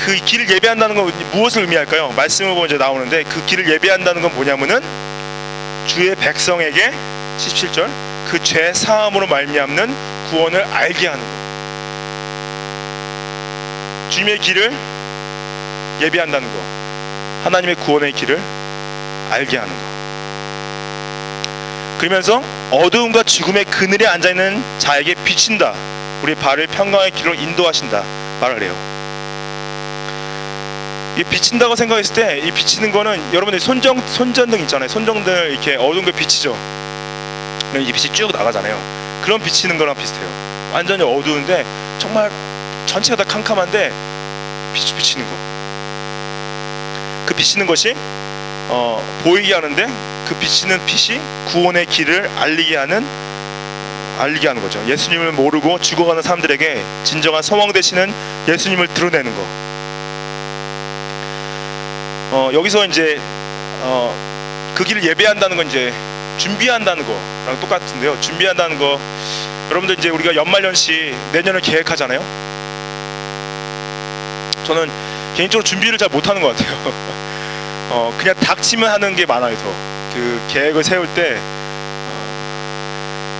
S3: 그 길을 예배한다는 건 무엇을 의미할까요? 말씀을 보면 이제 나오는데 그 길을 예배한다는 건 뭐냐면은 주의 백성에게 17절 그 죄 사함으로 말미암는 구원을 알게 하는 거. 주님의 길을 예배한다는 거, 하나님의 구원의 길을 알게 하는 거. 그러면서 어두움과 죽음의 그늘에 앉아있는 자에게 비친다. 우리 발을 평강의 길로 인도하신다 말을 해요. 이 비친다고 생각했을 때 이 비치는 거는 여러분들 손전등 있잖아요. 손전등 이렇게 어두운 거 비치죠. 그럼 이 빛이 쭉 나가잖아요. 그런 비치는 거랑 비슷해요. 완전히 어두운데 정말 전체가 다 캄캄한데 빛이 비치는 거. 그 비치는 것이 보이게 하는데 그 비치는 빛이 구원의 길을 알리게 하는 거죠. 예수님을 모르고 죽어가는 사람들에게 진정한 소망 되시는 예수님을 드러내는 거. 여기서 이제 그 길을 예배한다는 건 이제 준비한다는 거랑 똑같은데요. 준비한다는 거, 여러분들 이제 우리가 연말연시 내년을 계획하잖아요. 저는 개인적으로 준비를 잘 못하는 것 같아요. 그냥 닥치면 하는 게 많아요. 그 계획을 세울 때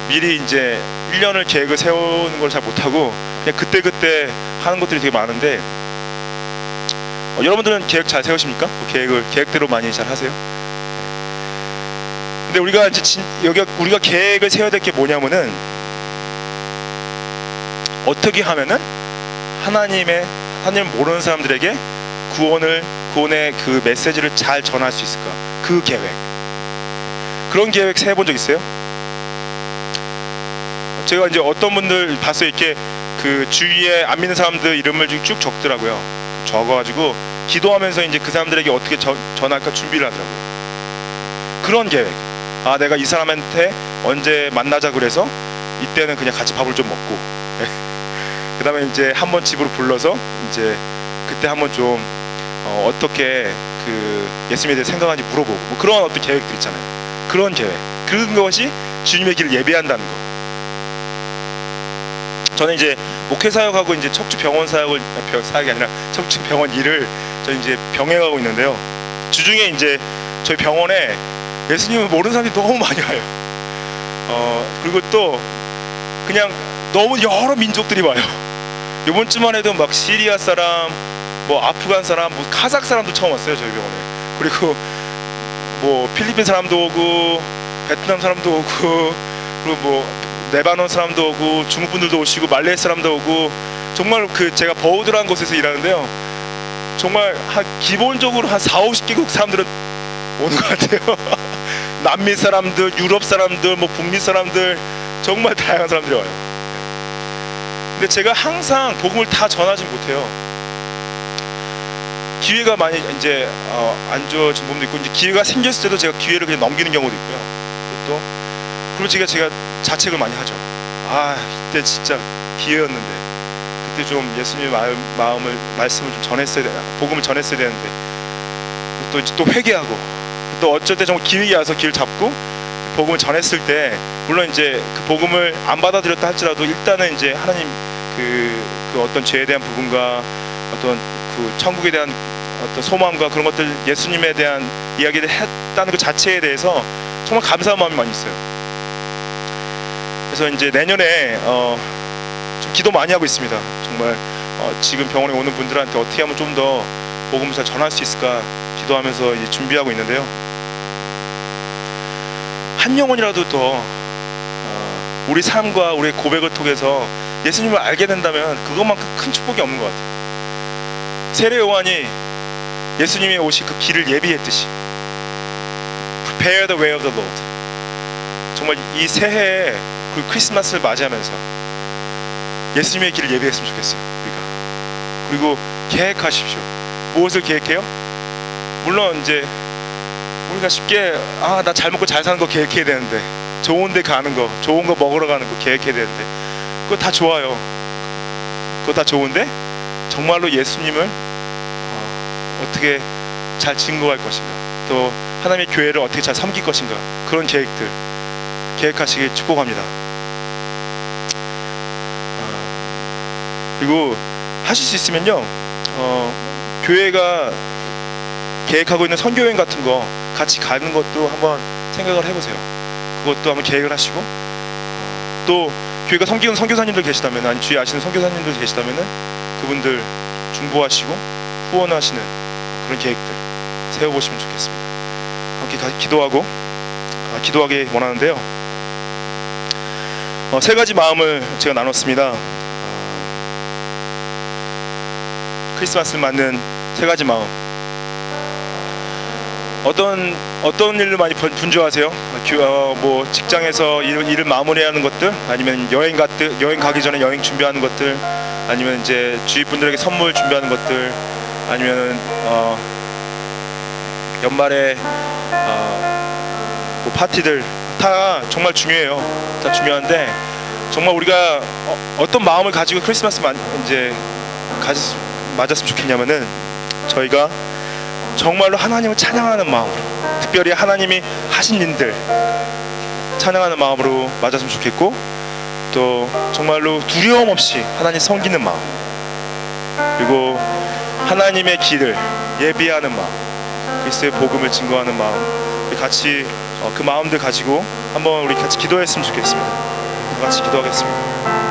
S3: 미리 이제 1년을 계획을 세우는 걸 잘 못하고 그냥 그때 하는 것들이 되게 많은데, 여러분들은 계획 잘 세우십니까? 계획대로 많이 잘 하세요? 근데 우리가 이제 우리가 계획을 세워야 될 게 뭐냐면은 어떻게 하면은 하나님을 모르는 사람들에게 구원의 그 메시지를 잘 전할 수 있을까? 그 계획. 그런 계획 세워본 적 있어요? 제가 이제 어떤 분들 봤어요. 이렇게 그 주위에 안 믿는 사람들 이름을 쭉 적더라고요. 적어가지고 기도하면서 이제 그 사람들에게 어떻게 전할까 준비를 하더라고요. 그런 계획. 아, 내가 이 사람한테 언제 만나자 그래서 이때는 그냥 같이 밥을 좀 먹고 그 다음에 이제 한번 집으로 불러서 이제 그때 한번 좀 어떻게 그 예수님에 대해 생각하는지 물어보고 뭐 그런 어떤 계획들 있잖아요. 그런 계획. 그런 것이 주님의 길을 예배한다는 거. 저는 이제 목회 사역하고 이제 척추 병원 사역이 아니라 척추 병원 일을 저는 이제 병행하고 있는데요. 주중에 이제 저희 병원에 예수님을 모르는 사람들이 너무 많이 와요. 그리고 또 그냥 너무 여러 민족들이 와요. 이번 주만 해도 막 시리아 사람, 뭐 아프간 사람, 뭐 카자흐 사람도 처음 왔어요 저희 병원에. 그리고 뭐 필리핀 사람도 오고 베트남 사람도 오고 그리고 뭐 레바논 사람도 오고 중국 분들도 오시고 말레이 사람도 오고 정말 그 제가 버우드라는 곳에서 일하는데요. 정말 기본적으로 한 40-50개국 사람들은 오는 것 같아요. 남미 사람들, 유럽 사람들, 뭐 북미 사람들 정말 다양한 사람들이 와요. 근데 제가 항상 복음을 다 전하지 못해요. 기회가 많이 이제 안 주어진 부분도 있고 이제 기회가 생겼을 때도 제가 기회를 그냥 넘기는 경우도 있고요. 그리고 제가 자책을 많이 하죠. 아, 이때 진짜 기회였는데 그때 좀 예수님의 말씀을 좀 전했어야 되나, 복음을 전했어야 되는데 또 회개하고 또 어쩔 때 정말 기회가 와서 길을 잡고 복음을 전했을 때 물론 이제 그 복음을 안 받아들였다 할지라도 일단은 이제 하나님 그 어떤 죄에 대한 부분과 어떤 그 천국에 대한 어떤 소망과 그런 것들 예수님에 대한 이야기를 했다는 그 자체에 대해서 정말 감사한 마음이 많이 있어요. 그래서 이제 내년에 좀 기도 많이 하고 있습니다. 정말 지금 병원에 오는 분들한테 어떻게 하면 좀 더 복음을 잘 전할 수 있을까 기도하면서 이제 준비하고 있는데요. 한 영혼이라도 더 우리 삶과 우리의 고백을 통해서 예수님을 알게 된다면 그것만큼 큰 축복이 없는 것 같아요. 세례 요한이 예수님이 오실 그 길을 예비했듯이 Prepare the way of the Lord. 정말 이 새해에 그 크리스마스를 맞이하면서 예수님의 길을 예비했으면 좋겠어요. 그리고 계획하십시오. 무엇을 계획해요? 물론 이제 우리가 쉽게 나 잘 먹고 잘 사는 거 계획해야 되는데, 좋은 데 가는 거, 좋은 거 먹으러 가는 거 계획해야 되는데, 그거 다 좋아요. 그거 다 좋은데 정말로 예수님을 어떻게 잘 증거할 것인가, 또 하나님의 교회를 어떻게 잘 섬길 것인가, 그런 계획들 계획하시길 축복합니다. 그리고 하실 수 있으면요, 교회가 계획하고 있는 선교여행 같은 거 같이 가는 것도 한번 생각을 해보세요. 그것도 한번 계획을 하시고, 또 교회가 섬기는 선교사님들 계시다면, 아니 주위에 아시는 선교사님들 계시다면은 그분들 중보하시고 후원하시는 그런 계획들 세워보시면 좋겠습니다. 함께 기도하기 원하는데요. 세 가지 마음을 제가 나눴습니다. 크리스마스를 맞는 세 가지 마음. 어떤 일로 많이 분주하세요? 뭐 직장에서 일을 마무리하는 것들, 아니면 여행 가기 전에 여행 준비하는 것들, 아니면 이제 주위 분들에게 선물 준비하는 것들, 아니면 연말에 뭐 파티들, 다 정말 중요해요. 다 중요한데 정말 우리가 어떤 마음을 가지고 크리스마스 이제 맞았으면 좋겠냐면은, 저희가 정말로 하나님을 찬양하는 마음으로, 특별히 하나님이 하신 일들 찬양하는 마음으로 맞았으면 좋겠고, 또 정말로 두려움 없이 하나님 섬기는 마음, 그리고 하나님의 길을 예비하는 마음, 그리스도의 복음을 증거하는 마음, 우리 같이 그 마음들 가지고 한번 우리 같이 기도했으면 좋겠습니다. 같이 기도하겠습니다.